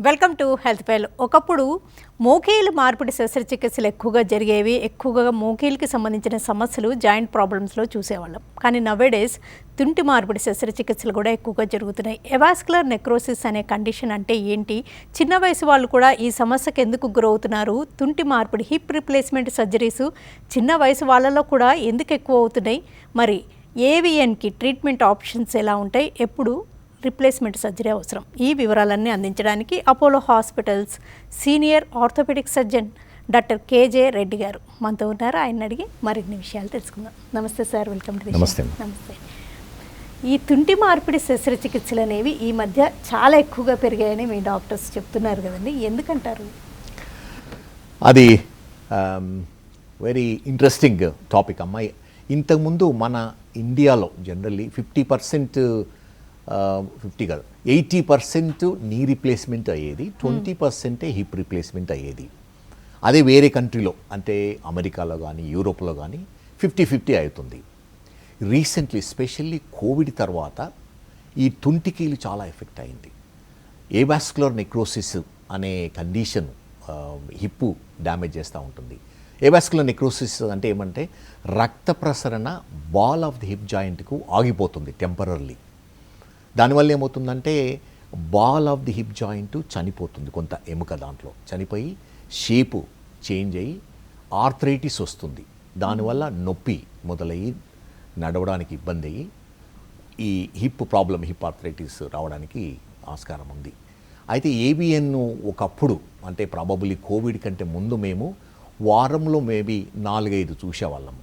Welcome to health file. ఒకప్పుడు మోకాలు మార్పిడి శస్త్రచికిత్సలు ఎక్కువగా జరిగేవి. ఎక్కువగా మోకాలుకి సంబంధించిన సమస్యలు జాయింట్ ప్రాబ్లమ్స్లో చూసేవాళ్ళం. కానీ నవేడేస్ తుంటి మార్పిడి శస్త్రచికిత్సలు కూడా ఎక్కువగా జరుగుతున్నాయి. ఎవాస్కులర్ నెక్రోసిస్ అనే కండిషన్ అంటే ఏంటి, చిన్న వయసు వాళ్ళు కూడా ఈ సమస్యకు ఎందుకు గురవుతున్నారు, తుంటి మార్పిడి హిప్ రిప్లేస్మెంట్ సర్జరీస్ చిన్న వయసు వాళ్ళలో కూడా ఎందుకు ఎక్కువ అవుతున్నాయి, మరి ఏవిఎన్కి ట్రీట్మెంట్ ఆప్షన్స్ ఎలా ఉంటాయి, ఎప్పుడు రిప్లేస్మెంట్ సర్జరీ అవసరం, ఈ వివరాలన్నీ అందించడానికి Apollo hospitals senior orthopaedic surgeon doctor KJ Reddy గారు మనతో ఉన్నారు. ఆయన అడిగి మరిన్ని విషయాలు తెలుసుకుందాం. నమస్తే సార్, వెల్కమ్ టు. నమస్తే. నమస్తే. ఈ తుంటి మార్పిడి శస్త్రచికిత్సలు అనేవి ఈ మధ్య చాలా ఎక్కువగా పెరిగాయని మీ డాక్టర్స్ చెప్తున్నారు కదండి, ఎందుకంటారు? అది వెరీ ఇంట్రెస్టింగ్ టాపిక్ అమ్మాయి. ఇంతకుముందు మన ఇండియాలో జనరల్లీ 50 కాదు 80% నీ రీప్లేస్మెంట్ అయ్యేది, 20% హిప్ రీప్లేస్మెంట్ అయ్యేది. అదే వేరే కంట్రీలో అంటే అమెరికాలో కానీ యూరోప్లో కానీ 50-50 అవుతుంది. రీసెంట్లీ స్పెషల్లీ కోవిడ్ తర్వాత ఈ తుంటికీలు చాలా ఎఫెక్ట్ అయింది. ఏవాస్కులర్ నెక్రోసిస్ అనే కండిషన్ హిప్ డ్యామేజ్ చేస్తూ ఉంటుంది. ఏవాస్కులర్ నెక్రోసిస్ అంటే ఏమంటే రక్త ప్రసరణ బాల్ ఆఫ్ ది హిప్ జాయింట్కు ఆగిపోతుంది టెంపరర్లీ. దానివల్ల ఏమవుతుందంటే ball of the hip joint చనిపోతుంది, కొంత ఎముక దాంట్లో చనిపోయి షేపు చేంజ్ అయ్యి ఆర్థరైటిస్ వస్తుంది. దానివల్ల నొప్పి మొదలయ్యి నడవడానికి ఇబ్బంది అయ్యి ఈ హిప్ ప్రాబ్లం, హిప్ ఆర్థరైటిస్ రావడానికి ఆస్కారం ఉంది. అయితే ఏబిఎన్ ఒకప్పుడు అంటే ప్రాబబుల్లీ కోవిడ్ కంటే ముందు మేము వారంలో మేబీ 4-5 చూసేవాళ్ళము.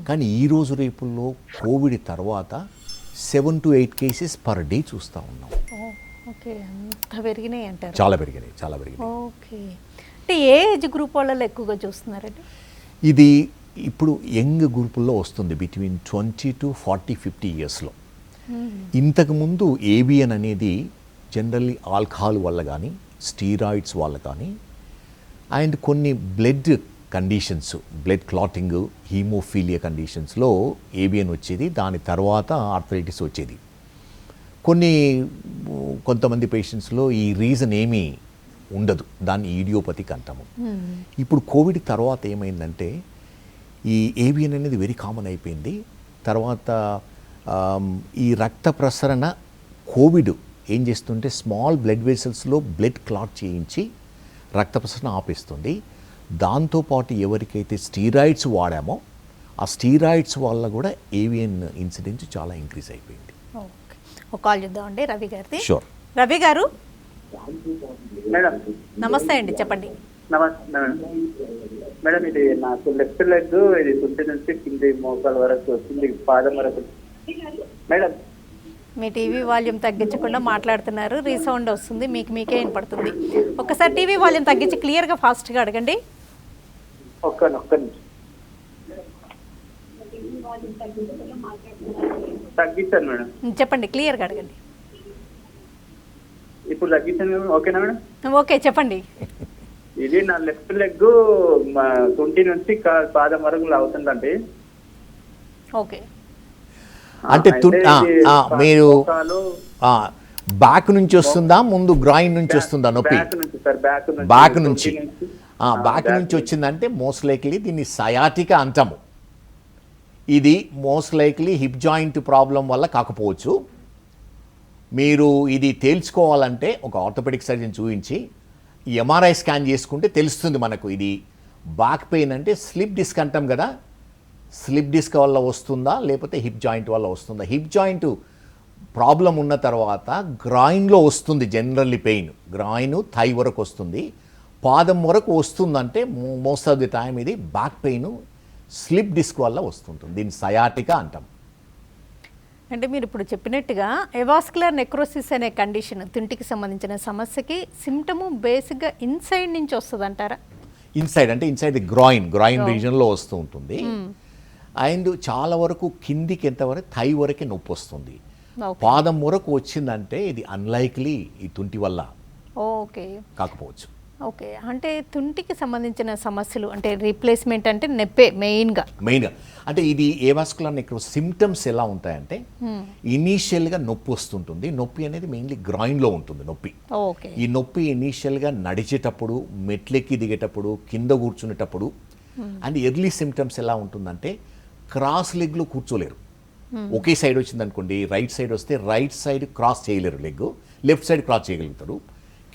కానీ ఈరోజు రేపుల్లో కోవిడ్ తర్వాత 7 to 8 కేసెస్ పర్ డే చూస్తూ ఉన్నాం. ఓకే, అంత పెరిగినాయి అంటారు? చాలా పెరిగినాయి. ఓకే, అంటే ఏ ఏజ్ గ్రూప్ వాళ్ళలో ఎక్కువగా చూస్తున్నారండి? ఇది ఇప్పుడు యంగ్ గ్రూపుల్లో వస్తుంది, బిట్వీన్ 20 to 40-50 ఇయర్స్లో. ఇంతకుముందు ఏబిఎన్ అనేది జనరల్లీ ఆల్కహాల్ వల్ల కానీ స్టీరాయిడ్స్ వల్ల కానీ అండ్ కొన్ని blood conditions, blood clotting, haemophilia కండిషన్స్లో ఏబిఎన్ వచ్చేది. దాని తర్వాత ఆర్థరైటిస్ వచ్చేది. కొంతమంది పేషెంట్స్లో ఈ రీజన్ ఏమీ ఉండదు, దాన్ని ఈడియోపతిక్ అంటాము. ఇప్పుడు కోవిడ్ తర్వాత ఏమైందంటే ఈ ఏబిఎన్ అనేది వెరీ కామన్ అయిపోయింది. తర్వాత ఈ రక్త ప్రసరణ కోవిడ్ ఏం చేస్తుంటే స్మాల్ బ్లడ్ వెసల్స్లో బ్లడ్ క్లాట్ చేయించి రక్త ప్రసరణ ఆపేస్తుంది. దాంతోపాటు ఎవరికైతే స్టీరాయిడ్స్ వాడామో ఆ స్టీరాయిడ్స్ వల్ల కూడా ఏవిఎన్ ఇన్సిడెన్స్ చాలా ఇంక్రీజ్ అయిపోయింది. ఒక కాల్ చూద్దామండి రవి గారిది. షూర్. రవి గారు మేడం నమస్తే అండి, చెప్పండి. నమస్తే మేడం. ఇది నాకు లెఫ్ట్ లెగ్ ఇది తుంటి నుంచి కింది మోకాల వరకు వచ్చింది, పాదం వరకు. మేడం మీ టీవీ వాల్యూమ్ తగ్గించకుండా మాట్లాడుతున్నారు, రీసౌండ్ వస్తుంది, మీకే వినపడుతుంది. ఒకసారి టీవీ వాల్యూమ్ తగ్గించి క్లియర్గా ఫాస్ట్గా అడగండి. ఒక్క నిమిషం తగ్గించాను మేడం. చెప్పండి, క్లియర్గా అడగండి. ఇప్పుడు తగ్గించాను, ఓకేనా మేడం? ఓకే, చెప్పండి. ఇది నా లెఫ్ట్ లెగ్ తుంటి నుంచి పాదం వరకు అవుతుందండి. ఓకే, అంటే మీరు బ్యాక్ నుంచి వస్తుందా, ముందు గ్రాయిన్ నుంచి వస్తుందా నొప్పి? బ్యాక్ నుంచి వచ్చిందంటే మోస్ట్ లైక్లీ దీన్ని సయాటికా అంటాము. ఇది most likely hip joint problem వల్ల కాకపోవచ్చు. మీరు ఇది తేల్చుకోవాలంటే ఒక ఆర్థోపెడిక్ సర్జన్ చూపించి ఎంఆర్ఐ స్కాన్ చేసుకుంటే తెలుస్తుంది మనకు. ఇది బ్యాక్ పెయిన్ అంటే స్లిప్ డిస్క్ అంటాం కదా, స్లిప్ డిస్క్ వల్ల వస్తుందా లేకపోతే హిప్ జాయింట్ వల్ల వస్తుందా? హిప్ జాయింట్ ప్రాబ్లం ఉన్న తర్వాత గ్రాయిన్లో వస్తుంది జనరల్లీ పెయిన్, గ్రాయిన్ థై వరకు వస్తుంది. పాదం వరకు వస్తుందంటే మోస్ట్ ఆఫ్ ది టైం ఇది బ్యాక్ పెయిన్ స్లిప్ డిస్క్ వల్ల వస్తుంటుంది. దీన్ని సయాటికా అంటాం. అంటే మీరు ఇప్పుడు చెప్పినట్టుగా ఎవాస్కులర్ నెక్రోసిస్ అనే కండిషన్ తుంటికి సంబంధించిన సమస్యకి సిమ్టము బేసిక్గా ఇన్సైడ్ నుంచి వస్తుంది అంటారా? ఇన్సైడ్ అంటే ఇన్సైడ్ ది గ్రాయిన్ రీజన్లో వస్తూ ఉంటుంది. అండ్ చాలా వరకు కిందికి ఎంతవరకు థై వరకే నొప్పి వస్తుంది. పాదం వరకు వచ్చిందంటే ఇది అన్లైక్లీ ఈ తుంటి వల్ల కాకపోవచ్చు. ఓకే, అంటే తుంటికి సంబంధించిన సమస్యలు అంటే రీప్లేస్మెంట్ అంటే నొప్పే మెయిన్గా అంటే ఇది ఏవాస్కులర్ నెక్రోసిస్ సిమ్టమ్స్ ఎలా ఉంటాయంటే ఇనీషియల్గా నొప్పి వస్తుంటుంది. నొప్పి అనేది మెయిన్లీ గ్రాయిన్లో ఉంటుంది నొప్పి. ఓకే, ఈ నొప్పి ఇనీషియల్గా నడిచేటప్పుడు, మెట్లెక్కి దిగేటప్పుడు, కింద కూర్చునేటప్పుడు. అండ్ ఎర్లీ సిమ్టమ్స్ ఎలా ఉంటుందంటే క్రాస్ లెగ్లో కూర్చోలేరు. ఒకే సైడ్ వచ్చింది అనుకోండి, రైట్ సైడ్ వస్తే రైట్ సైడ్ క్రాస్ చేయలేరు లెగ్, లెఫ్ట్ సైడ్ క్రాస్ చేయగలుగుతారు.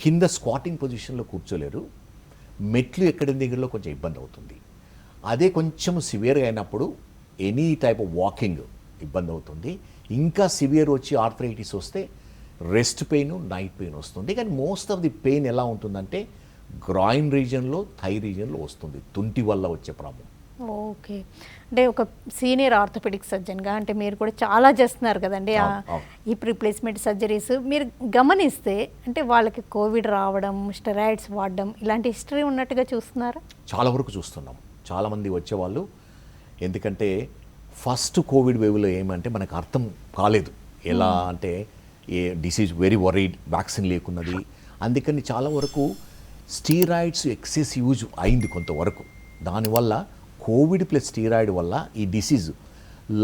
కింద స్క్వాటింగ్ పొజిషన్లో కూర్చోలేరు. మెట్లు ఎక్కడి దగ్గరలో కొంచెం ఇబ్బంది అవుతుంది. అదే కొంచెం సివియర్గా అయినప్పుడు ఎనీ టైప్ ఆఫ్ వాకింగ్ ఇబ్బంది అవుతుంది. ఇంకా సివియర్ వచ్చి ఆర్థరైటిస్ వస్తే రెస్ట్ పెయిన్, నైట్ పెయిన్ వస్తుంది. కానీ మోస్ట్ ఆఫ్ ది పెయిన్ ఎలా ఉంటుందంటే గ్రాయిన్ రీజన్లో, థై రీజన్లో వస్తుంది, తుంటి వల్ల వచ్చే ప్రాబ్లం. ఓకే, అంటే ఒక సీనియర్ ఆర్థోపెడిక్ సర్జన్గా అంటే మీరు కూడా చాలా చేస్తున్నారు కదండి ఈ రీప్లేస్మెంట్ సర్జరీస్. మీరు గమనిస్తే అంటే వాళ్ళకి కోవిడ్ రావడం, స్టెరాయిడ్స్ వాడడం ఇలాంటి హిస్టరీ ఉన్నట్టుగా చూస్తున్నారా? చాలా వరకు చూస్తున్నాం. చాలామంది వచ్చేవాళ్ళు, ఎందుకంటే ఫస్ట్ కోవిడ్ వేవ్లో ఏమంటే మనకు అర్థం కాలేదు. ఎలా అంటే ఏ డిసీజ్ వెరీ వరీడ్, వ్యాక్సిన్ లేకున్నది. అందుకని చాలా వరకు స్టీరాయిడ్స్ ఎక్సెస్ యూజ్ అయింది కొంతవరకు. దానివల్ల కోవిడ్ ప్లస్ స్టీరాయిడ్ వల్ల ఈ disease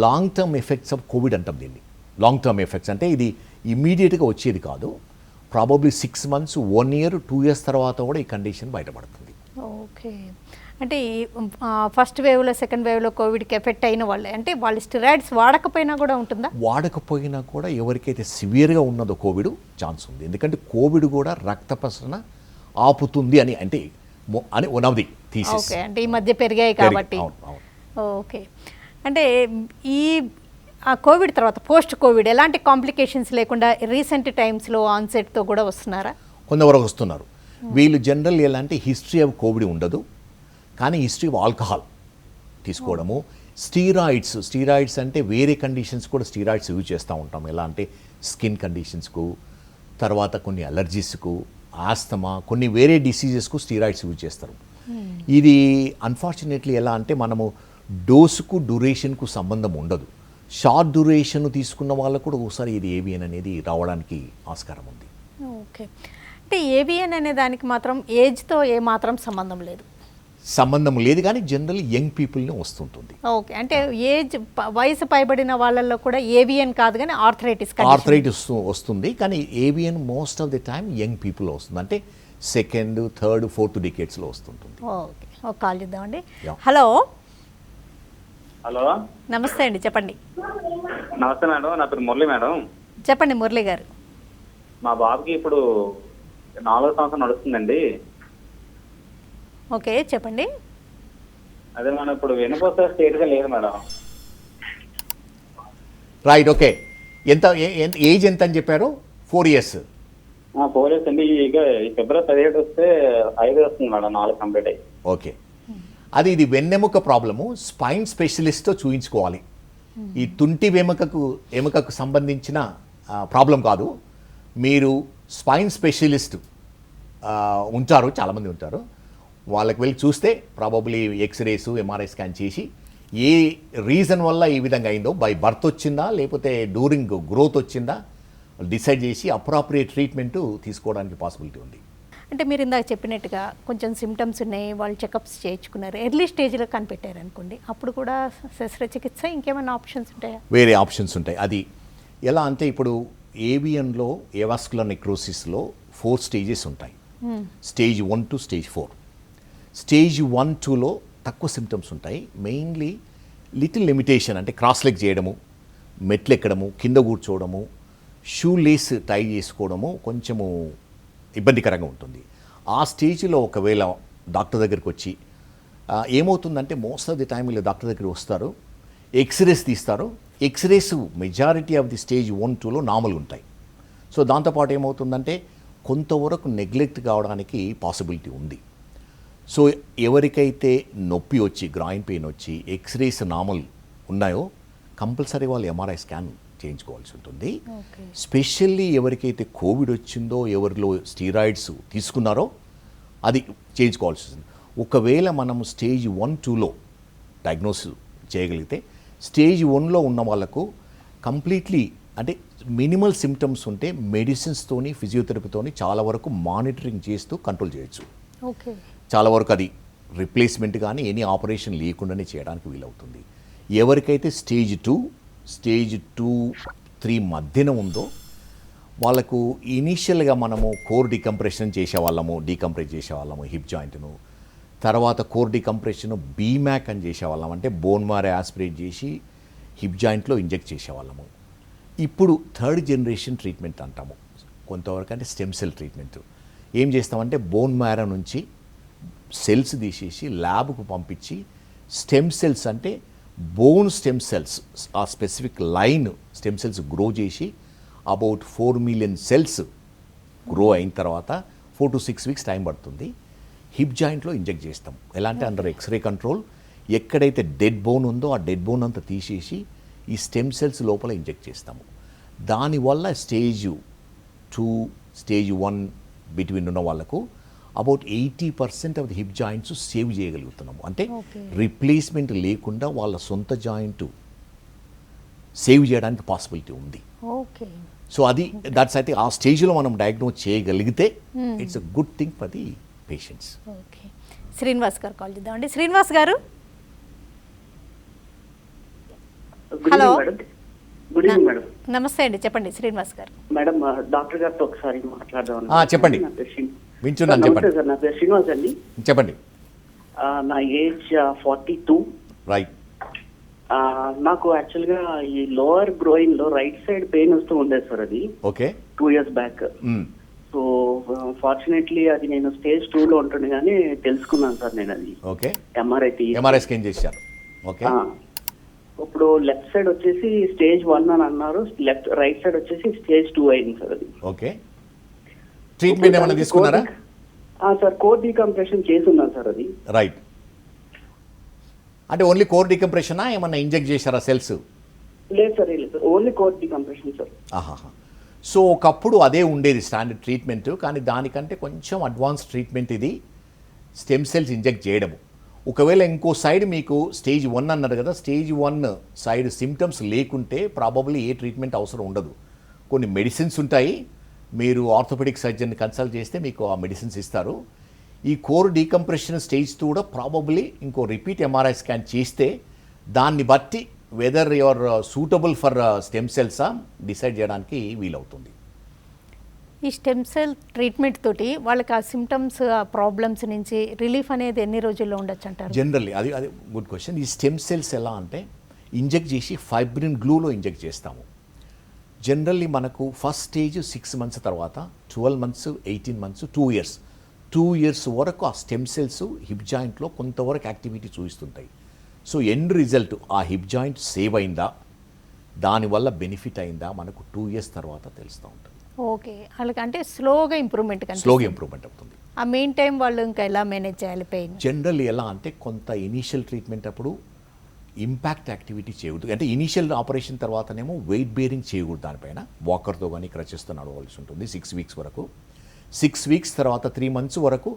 long term effects of Covid అంటాం దీన్ని. లాంగ్ టర్మ్ ఎఫెక్ట్స్ అంటే ఇది ఇమ్మీడియట్గా వచ్చేది కాదు. ప్రాబబ్లీ 6 months, 1 year, 2 years తర్వాత కూడా ఈ కండిషన్ బయటపడుతుంది. ఓకే, అంటే ఫస్ట్ వేవ్లో, సెకండ్ వేవ్లో కోవిడ్కి ఎఫెక్ట్ అయిన వాళ్ళే అంటే వాళ్ళు స్టెరాయిడ్స్ వాడకపోయినా కూడా ఉంటుందా? వాడకపోయినా కూడా ఎవరికైతే సివియర్గా ఉన్నదో కోవిడ్ ఛాన్స్ ఉంది. ఎందుకంటే కోవిడ్ కూడా రక్త ప్రసరణ ఆపుతుంది అని అంటే అని one of the thesis. Okay, అంటే ఈ మధ్య పెరిగాయి కాబట్టి. ఓకే, అంటే ఈ కోవిడ్ తర్వాత పోస్ట్ కోవిడ్ ఎలాంటి కాంప్లికేషన్స్ లేకుండా రీసెంట్ టైమ్స్లో ఆన్సెట్తో కూడా వస్తున్నారా? కొంతవరకు వస్తున్నారు. వీళ్ళు జనరల్ ఎలా అంటే హిస్టరీ ఆఫ్ కోవిడ్ ఉండదు, కానీ హిస్టరీ ఆఫ్ ఆల్కహాల్ తీసుకోవడము, స్టీరాయిడ్స్ అంటే వేరే కండిషన్స్ కూడా స్టీరాయిడ్స్ యూజ్ చేస్తూ ఉంటాం. ఎలా అంటే స్కిన్ కండిషన్స్కు, తర్వాత కొన్ని అలర్జీస్కు, ఆస్తమా, కొన్ని వేరే డిసీజెస్కు స్టీరాయిడ్స్ యూజ్ చేస్తారు. ఇది అన్ఫార్చునేట్లీ ఎలా అంటే మనము డోసుకు, డ్యూరేషన్కు సంబంధం ఉండదు. షార్ట్ డ్యూరేషన్ తీసుకున్న వాళ్ళకు కూడా ఒకసారి ఇది ఏవియన్ అనేది రావడానికి ఆస్కారం ఉంది. ఓకే, అంటే ఏవియన్ అనే దానికి మాత్రం ఏజ్తో ఏమాత్రం సంబంధం లేదు కానీ జనరల్ యంగ్ పీపుల్ని వస్తుంటుంది. ఓకే, అంటే వయసు పైబడిన వాళ్ళల్లో కూడా ఏవియన్ కాదు కానీ ఆర్థరైటిస్ వస్తుంది. కానీ avian most of the time young people వస్తుంది, అంటే 2nd, 3rd, 4th డికేట్స్లో వస్తుంటుంది. ఓకే, ఒక కాల్ చేద్దామండి. హలో హలో, నమస్తే అండి, చెప్పండి. నమస్తే మేడం, నా పేరు మురళి మేడం. చెప్పండి మురళి గారు. మా బాబుకి ఇప్పుడు 4వ సంవత్సరం నడుస్తుందండి. ఓకే, చెప్పండి. అదే మేడం, ఇప్పుడు వెనుకోస స్టేట్గా లేదు మేడం. Right, okay. ఎంత ఏజ్ ఎంత అని చెప్పారు? 4 years. 4 years అండి. ఇక ఫిబ్రవరి 17 వస్తే 5 వస్తుంది మేడం, 4 కంప్లీట్ అయ్యి. ఓకే, అది ఇది వెన్నెముక ప్రాబ్లము. స్పైన్ స్పెషలిస్ట్తో చూయించుకోవాలి. ఈ తుంటి ఎముకకు సంబంధించిన ప్రాబ్లం కాదు. మీరు స్పైన్ స్పెషలిస్ట్ ఉంటారు, చాలామంది ఉంటారు, వాళ్ళకి వెళ్ళి చూస్తే ప్రాబబ్లీ ఎక్స్రేస్, ఎంఆర్ఐ స్కాన్ చేసి ఏ రీజన్ వల్ల ఈ విధంగా అయిందో, బై బర్త్ వచ్చిందా లేకపోతే డ్యూరింగ్ గ్రోత్ వచ్చిందా డిసైడ్ చేసి అప్రాప్రియేట్ ట్రీట్మెంట్ తీసుకోవడానికి పాసిబిలిటీ ఉంది. అంటే మీరు ఇందాక చెప్పినట్టుగా కొంచెం సిమ్టమ్స్ ఉన్నాయి, వాళ్ళు చెకప్స్ చేయించుకున్నారు, ఎర్లీ స్టేజ్లో కనిపెట్టారు అనుకోండి, అప్పుడు కూడా శస్త్రచికిత్స ఇంకేమైనా ఆప్షన్స్ ఉంటాయా? వేరే ఆప్షన్స్ ఉంటాయి. అది ఎలా అంటే ఇప్పుడు ఏవియన్లో, ఏవాస్కులర్ నెక్రోసిస్లో 4 stages ఉంటాయి. Stage 1 to Stage 4. Stage 1, 2లో తక్కువ సిమ్టమ్స్ ఉంటాయి. మెయిన్లీ లిటిల్ లిమిటేషన్, అంటే క్రాస్ లెగ్ చేయడము, మెట్లు ఎక్కడము, కింద కూర్చోవడము, షూ లేస్ టై చేసుకోవడము కొంచెము ఇబ్బందికరంగా ఉంటుంది. ఆ స్టేజ్లో ఒకవేళ డాక్టర్ దగ్గరికి వచ్చి ఏమవుతుందంటే మోస్ట్ ఆఫ్ ది టైం వీళ్ళు డాక్టర్ దగ్గరికి వస్తారు, ఎక్స్రేస్ తీస్తారు. X rays majority of the Stage 1, 2లో నార్మల్గా ఉంటాయి. సో దాంతోపాటు ఏమవుతుందంటే కొంతవరకు నెగ్లెక్ట్ కావడానికి పాసిబిలిటీ ఉంది. సో ఎవరికైతే నొప్పి వచ్చి, గ్రాయిన్ పెయిన్ వచ్చి ఎక్స్రేస్ నార్మల్ ఉన్నాయో కంపల్సరీ వాళ్ళు ఎంఆర్ఐ స్కాన్ చేయించుకోవాల్సి ఉంటుంది. స్పెషల్లీ ఎవరికైతే కోవిడ్ వచ్చిందో, ఎవరిలో స్టీరాయిడ్స్ తీసుకున్నారో అది చేయించుకోవాల్సి ఉంటుంది. ఒకవేళ మనం Stage 1, 2లో డయాగ్నోసిస్ చేయగలిగితే Stage 1లో ఉన్న వాళ్ళకు కంప్లీట్లీ అంటే మినిమల్ సిమ్టమ్స్ ఉంటే మెడిసిన్స్తోని, ఫిజియోథెరపీతోని చాలా వరకు మానిటరింగ్ చేస్తూ కంట్రోల్ చేయొచ్చు. ఓకే. చాలా వరకు అది రిప్లేస్మెంట్ కానీ ఎనీ ఆపరేషన్ లేకుండానే చేయడానికి వీలవుతుంది. ఎవరికైతే స్టేజ్ 2, 3 మధ్యన ఉందో వాళ్ళకు ఇనీషియల్గా మనము కోర్ డికంప్రెషన్ డీకంప్రెస్ చేసేవాళ్ళము హిప్ జాయింట్ను. తర్వాత కోర్ డికంప్రెషన్ బీమ్యాక్ అని చేసేవాళ్ళం, అంటే బోన్ మ్యారో యాస్పిరేట్ చేసి హిప్ జాయింట్లో ఇంజెక్ట్ చేసేవాళ్ళము. ఇప్పుడు 3rd జనరేషన్ ట్రీట్మెంట్ అంటాము కొంతవరకు, అంటే స్టెమ్ సెల్ ట్రీట్మెంట్. ఏం చేస్తామంటే బోన్ మ్యారో నుంచి సెల్స్ తీసేసి ల్యాబ్కు పంపించి స్టెమ్ సెల్స్, అంటే బోన్ స్టెమ్ సెల్స్, ఆ specific line stem cells grow చేసి అబౌట్ 4 మిలియన్ సెల్స్ గ్రో అయిన తర్వాత 4 to 6 వీక్స్ టైం పడుతుంది. హిప్ జాయింట్లో ఇంజెక్ట్ చేస్తాం. ఎలా అంటే అండర్ ఎక్స్రే కంట్రోల్. ఎక్కడైతే డెడ్ బోన్ ఉందో ఆ డెడ్ బోన్ అంతా తీసేసి ఈ స్టెమ్ సెల్స్ లోపల ఇంజెక్ట్ చేస్తాము. దానివల్ల స్టేజ్ 2, స్టేజ్ 1 బిట్వీన్ ఉన్న వాళ్ళకు about 80% of the hip joints save చేయగలుగుతున్నాము. అంటే రిప్లేస్మెంట్ లేకుండా వాళ్ళ సొంత జాయింట్ సేవ్ చేయడానికి పాసిబిలిటీ ఉంది. ఓకే. సో అది దట్స్ అయితే ఆ స్టేజ్లో మనం డయాగ్నోజ్ చేయగలిగితే it's a good thing for the patients. Okay. Srinivas గారు కాల్ చేద్దామండి. శ్రీనివాస్ గారు, హలో. Good evening madam. నమస్తే అండి, చెప్పండి శ్రీనివాస్ గారు. మేడం డాక్టర్ గారితో ఒకసారి మాట్లాడదాం. చెప్పండి, వింటున్నాను. చెప్పండి సార్, నా పేరు శ్రీనివాస్ అండి. చెప్పండి. నా ఏజ్ 42. రైట్. నాకు యాక్చువల్గా ఈ లోవర్ గ్రోయిన్ లో రైట్ సైడ్ పెయిన్ వస్తూ ఉండేది సార్. అది okay 2 years back. So fortunately అది నేను స్టేజ్ 2లో ఉంటుంది కానీ తెలుసుకున్నాను సార్ నేను అది. ఓకే. ఎంఆర్ఐ స్కాన్ చేశారు. ఓకే. ఇప్పుడు లెఫ్ట్ సైడ్ వచ్చేసి స్టేజ్ 1 అని అన్నారు, రైట్ సైడ్ వచ్చేసి స్టేజ్ 2 అయింది సార్ అది. ఓకే. ట్రీట్మెంట్ ఏమైనా తీసుకున్నారా? సార్ కోర్ డీకంప్రెషన్ చేసి ఉన్నాను సార్ అది. రైట్. అంటే ఓన్లీ కోర్ డికంప్రెషనా, ఏమన్నా ఇంజెక్ట్ చేశారా సెల్స్? లేదు sir, only core decompression sir. ఆహాహా. సో ఒకప్పుడు అదే ఉండేది స్టాండర్డ్ ట్రీట్మెంట్, కానీ దానికంటే కొంచెం అడ్వాన్స్ ట్రీట్మెంట్ ఇది స్టెమ్ సెల్స్ ఇంజెక్ట్ చేయడము. ఒకవేళ ఇంకో సైడ్ మీకు స్టేజ్ 1 అన్నారు కదా, స్టేజ్ 1 సైడ్ సిమ్టమ్స్ లేకుంటే ప్రాబబ్లీ ఏ ట్రీట్మెంట్ అవసరం ఉండదు. కొన్ని మెడిసిన్స్ ఉంటాయి, మీరు ఆర్థోపెడిక్ సర్జన్ కన్సల్ట్ చేస్తే మీకు ఆ మెడిసిన్స్ ఇస్తారు. ఈ కోర్ డీకంప్రెషన్ స్టేజ్ కూడా ప్రాబబ్లీ ఇంకో రిపీట్ ఎంఆర్ఐ స్కాన్ చేస్తే దాన్ని బట్టి whether your suitable for stem సెల్సా డిసైడ్ చేయడానికి వీలవుతుంది. ఈ స్టెమ్ సెల్ ట్రీట్మెంట్ తోటి వాళ్ళకి ఆ సిమ్టమ్స్, ఆ ప్రాబ్లమ్స్ నుంచి రిలీఫ్ అనేది ఎన్ని రోజుల్లో ఉండొచ్చు అంటారు? జనరల్లీ అది గుడ్ క్వశ్చన్. ఈ స్టెమ్ సెల్స్ ఎలా అంటే ఇంజెక్ట్ చేసి ఫైబ్రిన్ గ్లూలో ఇంజెక్ట్ చేస్తాము. జనరల్లీ మనకు ఫస్ట్ స్టేజ్ 6 months తర్వాత 12 months, 18 months, 2 years. 2 years వరకు ఆ స్టెమ్ సెల్స్ హిప్ జాయింట్లో కొంతవరకు యాక్టివిటీ చూపిస్తుంటాయి. సో ఎండ్ రిజల్ట్ ఆ హిప్ జాయింట్ సేవ్ అయిందా, దానివల్ల బెనిఫిట్ అయిందా మనకు 2 years తర్వాత తెలుస్తూ ఉంటుంది. ఓకే. వాళ్ళకి అంటే స్లోగా ఇంప్రూవ్మెంట్ అవుతుంది. ఆ మెయిన్ టైం వాళ్ళు ఇంకా ఎలా మేనేజ్ చేయాలి పెయిన్? జనరల్లీ ఎలా అంటే కొంత ఇనీషియల్ ట్రీట్మెంట్ అప్పుడు ఇంపాక్ట్ యాక్టివిటీ చేయకూడదు. అంటే ఇనీషియల్ ఆపరేషన్ తర్వాతనేమో వెయిట్ బేరింగ్ చేయకూడదు, దానిపైన వాకర్తో కానీ క్రచెస్తో నడవలసి ఉంటుంది 6 weeks వరకు. 6 weeks తర్వాత 3 months వరకు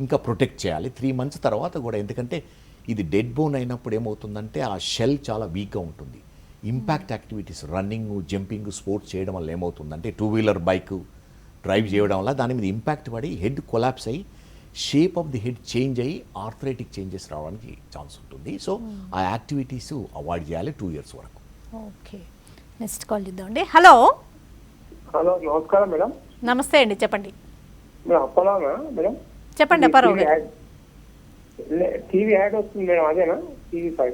ఇంకా ప్రొటెక్ట్ చేయాలి. 3 months తర్వాత కూడా, ఎందుకంటే ఇది డెడ్ బోన్ అయినప్పుడు ఏమవుతుందంటే ఆ షెల్ చాలా వీక్గా ఉంటుంది. Impact activities running, jumping, sports చేయడం వల్ల ఏమవుతుందంటే 2-wheeler బైక్ డ్రైవ్ చేయడం వల్ల దాని మీద ఇంపాక్ట్ పడి హెడ్ కొలాప్స్ అయ్యి shape of the head change అయ్యి ఆర్థరైటిక్ చేంజెస్ రావడానికి ఛాన్స్ ఉంటుంది. సో ఆ యాక్టివిటీస్ అవాయిడ్ చేయాలి 2 years వరకు. ఓకే. నెక్స్ట్ కాల్ చేద్దామండి. హలో. నమస్కారం మేడం. నమస్తే అండి, చెప్పండి. అప్పలానా మేడం? చెప్పండి అప్పారావు గారు. టీవీ యాడ్ వస్తుంది మేడం, అదేనా? TV5.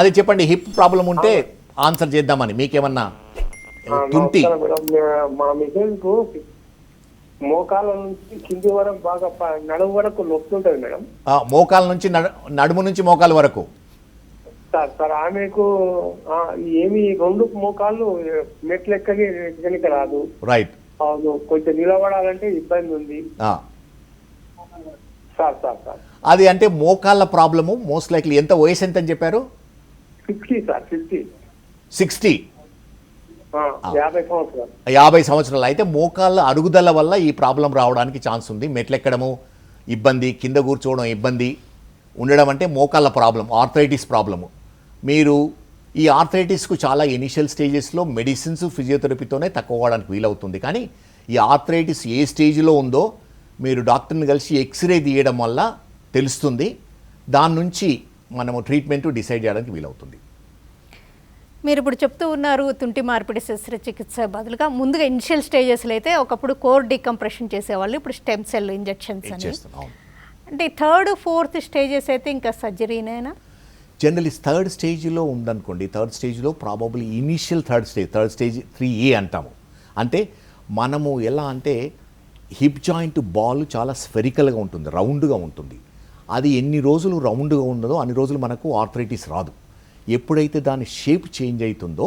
అది చెప్పండి. హిప్ ప్రాబ్లం ఉంటే ఆన్సర్ చేద్దామని. మీకేమన్నా తుంటి? మన మిసెస్ కు మోకాల నుంచి కింది వరకు బాగా నడుము వరకు నొప్పి ఉంటుంది మేడం. మోకాల నుంచి నడుము నుంచి మోకాల వరకు సార్ ఆమెకు ఏమి 2 మోకాళ్ళు మెట్లు ఎక్కని రాదు. రైట్. అవును, కొంచెం నిలబడాలంటే ఇబ్బంది ఉంది సార్. అది అంటే మోకాళ్ళ ప్రాబ్లము మోస్ట్ లైక్లీ. ఎంత వయసు ఎంత అని చెప్పారు? 50 సార్. 60. 50 సంవత్సరాలు. అయితే మోకాళ్ళ అరుగుదల వల్ల ఈ ప్రాబ్లం రావడానికి ఛాన్స్ ఉంది. మెట్లెక్కడము ఇబ్బంది, కింద కూర్చోవడం ఇబ్బంది ఉండడం అంటే మోకాళ్ళ ప్రాబ్లం, ఆర్థరైటిస్ ప్రాబ్లము. మీరు ఈ ఆర్థరైటిస్కు చాలా ఇనిషియల్ స్టేజెస్లో మెడిసిన్స్, ఫిజియోథెరపీతోనే తక్కువ అవ్వడానికి వీలవుతుంది. కానీ ఈ ఆర్థరైటిస్ ఏ స్టేజ్లో ఉందో మీరు డాక్టర్ని కలిసి ఎక్స్రే తీయడం వల్ల తెలుస్తుంది. దాని నుంచి మనము ట్రీట్మెంట్ డిసైడ్ చేయడానికి వీలవుతుంది. మీరు ఇప్పుడు చెప్తూ ఉన్నారు తుంటి మార్పిడి శస్త్రచికిత్స బదులుగా ముందుగా ఇనిషియల్ స్టేజెస్లో అయితే ఒకప్పుడు కోర్ డీకంప్రెషన్ చేసేవాళ్ళు, ఇప్పుడు స్టెమ్ సెల్ ఇంజెక్షన్స్ అని. అంటే 3rd, 4th స్టేజెస్ అయితే ఇంకా సర్జరీనేనా? జనరలీ 3rd స్టేజ్లో ఉందనుకోండి, 3rd స్టేజ్లో probably initial 3rd stage 3A అంటాము. అంటే మనము ఎలా అంటే హిప్ జాయింట్ బాల్ చాలా స్ఫెరికల్గా ఉంటుంది, రౌండ్గా ఉంటుంది. అది ఎన్ని రోజులు రౌండ్గా ఉన్నదో అన్ని రోజులు మనకు ఆర్థరైటిస్ రాదు. ఎప్పుడైతే దాని షేప్ చేంజ్ అవుతుందో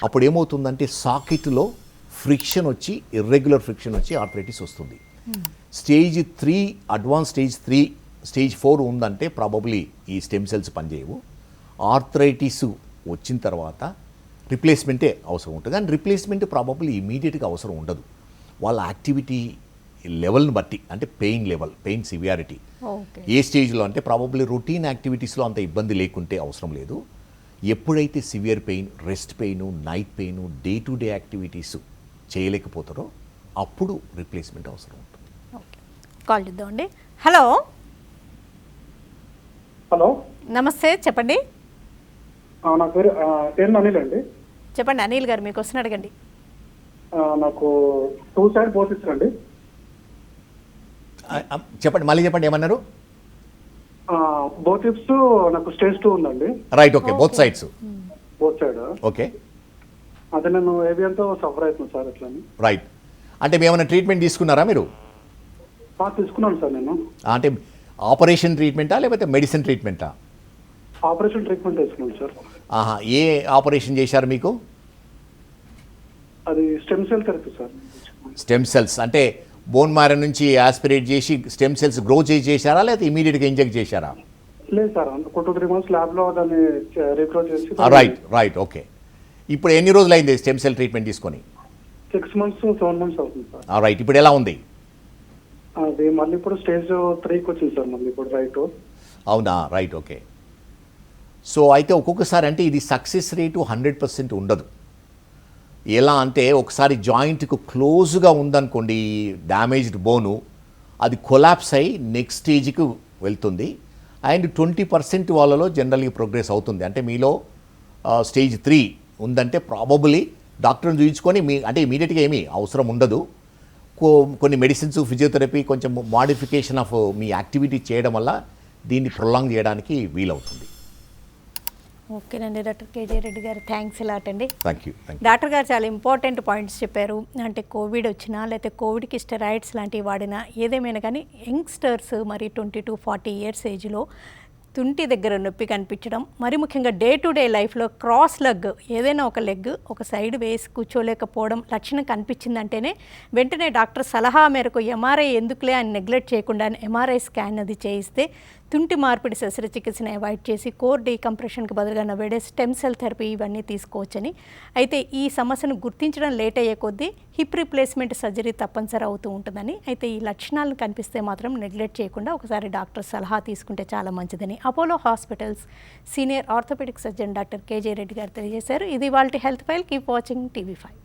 అప్పుడు ఏమవుతుందంటే సాకెట్లో ఫ్రిక్షన్ వచ్చి, ఇర్రెగ్యులర్ ఫ్రిక్షన్ వచ్చి ఆర్థరైటిస్ వస్తుంది. స్టేజ్ 3, అడ్వాన్స్ స్టేజ్ 3, స్టేజ్ 4 ఉందంటే ప్రాబబ్లీ ఈ స్టెమ్ సెల్స్ పనిచేయవు. ఆర్థరైటిస్ వచ్చిన తర్వాత రిప్లేస్మెంటే అవసరం ఉంటుంది. అండ్ రిప్లేస్మెంట్ ప్రాబబ్లీ ఇమీడియట్గా అవసరం ఉండదు. వాళ్ళ యాక్టివిటీ లెవెల్ని బట్టి, అంటే పెయిన్ లెవెల్, పెయిన్ సివియారిటీ ఏ స్టేజ్లో అంటే ప్రాబబ్లీ రొటీన్ యాక్టివిటీస్లో అంత ఇబ్బంది లేకుంటే అవసరం లేదు. ఎప్పుడైతే severe pain, rest pain, night pain, day to day activities చేయలేకపోతారో అప్పుడు రిప్లేస్మెంట్ అవసరం ఉంటుంది. కాల్ చేద్దామండి. హలో హలో, నమస్తే, చెప్పండి. నా పేరు అనిల్ అండి. చెప్పండి అనిల్ గారు, మీకు క్వశ్చన్ అడగండి. నాకు 2 సైడ్ బోత్ అండి. చెప్పండి, మళ్ళీ చెప్పండి, ఏమన్నారు? బోత్ హిప్స్ నాకు స్టేజ్ 2 ఉందండి. Right, okay, both sides. Both side okay. అదే నేను ఏవియంతో సఫర్ అవుతున్నాను సార్ అట్లా. రైట్, అంటే ఏమైనా ట్రీట్మెంట్ తీసుకున్నారా మీరు? తీసుకున్నాను సార్ నేను. అంటే ఆపరేషన్ ట్రీట్మెంటా లేకపోతే మెడిసిన్ ట్రీట్మెంటా? ఆపరేషన్ ట్రీట్మెంట్ తీసుకున్నాను సార్. ఏ ఆపరేషన్ చేశారు మీకు? అది stem cell therapy sir. Stem cells అంటే బోన్ మ్యారో నుంచి ఆస్పిరేట్ చేసి స్టెమ్ సెల్స్ గ్రో చేశారా లేకపోతే ఇమీడియట్గా ఇంజెక్ట్ చేశారా? లేదు సార్, 2-3 మంత్స్ ల్యాబ్లో దాన్ని రీగ్రో చేసి. Right, okay. ఇప్పుడు ఎన్ని రోజులు అయింది స్టెమ్ సెల్ ట్రీట్మెంట్ తీసుకొని? 6 months, 7 months అవుతుంది సార్. రైట్, ఇప్పుడు ఎలా ఉంది? అది మళ్ళీ ఇప్పుడు స్టేజ్ 3కి వచ్చింది సార్, మళ్ళీ ఇప్పుడు రైట్. అవునా, రైట్, ఓకే. సో అయితే ఒక్కొక్కసారి అంటే ఇది సక్సెస్ రేటు 100% ఉండదు. ఎలా అంటే ఒకసారి జాయింట్కు క్లోజ్గా ఉందనుకోండి డ్యామేజ్డ్ బోను, అది కొలాప్స్ అయ్యి నెక్స్ట్ స్టేజ్కి వెళ్తుంది. అండ్ 20% వాళ్ళలో జనరల్గా ప్రోగ్రెస్ అవుతుంది. అంటే మీలో స్టేజ్ 3 ఉందంటే ప్రాబబులీ డాక్టర్ని చూపించుకొని అంటే ఇమీడియట్గా ఏమీ అవసరం ఉండదు. కొన్ని మెడిసిన్స్, ఫిజియోథెరపీ, కొంచెం మాడిఫికేషన్ ఆఫ్ మీ యాక్టివిటీ చేయడం వల్ల దీన్ని ప్రొలాంగ్ చేయడానికి వీలవుతుంది. ఓకేనండి డాక్టర్ కేజే రెడ్డి గారు, థ్యాంక్స్ ఎలాట్ అండి. Thank you. డాక్టర్ గారు చాలా ఇంపార్టెంట్ పాయింట్స్ చెప్పారు. అంటే కోవిడ్ వచ్చినా లేకపోతే కోవిడ్కి స్టెరాయిడ్స్ లాంటివి వాడినా ఏదేమైనా కానీ యంగ్స్టర్స్ మరి 20 to 40 years ఏజ్లో తుంటి దగ్గర నొప్పి కనిపించడం, మరి ముఖ్యంగా డే టు డే లైఫ్లో క్రాస్ లెగ్, ఏదైనా ఒక లెగ్ ఒక సైడ్ వేసి కూర్చోలేకపోవడం లక్షణం కనిపించిందంటేనే వెంటనే డాక్టర్ సలహా మేరకు ఎంఆర్ఐ ఎందుకులే అని నెగ్లెక్ట్ చేయకుండా ఎంఆర్ఐ స్కాన్ అది చేయిస్తే తుంటి మార్పిడి శస్త్రచికిత్సను అవాయిడ్ చేసి కోర్ డీకంప్రెషన్కి బదులుగా నవ్వేడే స్టెమ్ సెల్ థెరపీ ఇవన్నీ తీసుకోవచ్చని. అయితే ఈ సమస్యను గుర్తించడం లేట్ అయ్యే కొద్దీ హిప్ రీప్లేస్మెంట్ సర్జరీ తప్పనిసరి అవుతూ ఉంటుందని. అయితే ఈ లక్షణాలను కనిపిస్తే మాత్రం నెగ్లెక్ట్ చేయకుండా ఒకసారి డాక్టర్ సలహా తీసుకుంటే చాలా మంచిదని Apollo hospitals senior orthopaedic surgeon doctor KJ Reddy గారు తెలియజేశారు. ఇది వాళ్ళ health file. Keep watching TV5.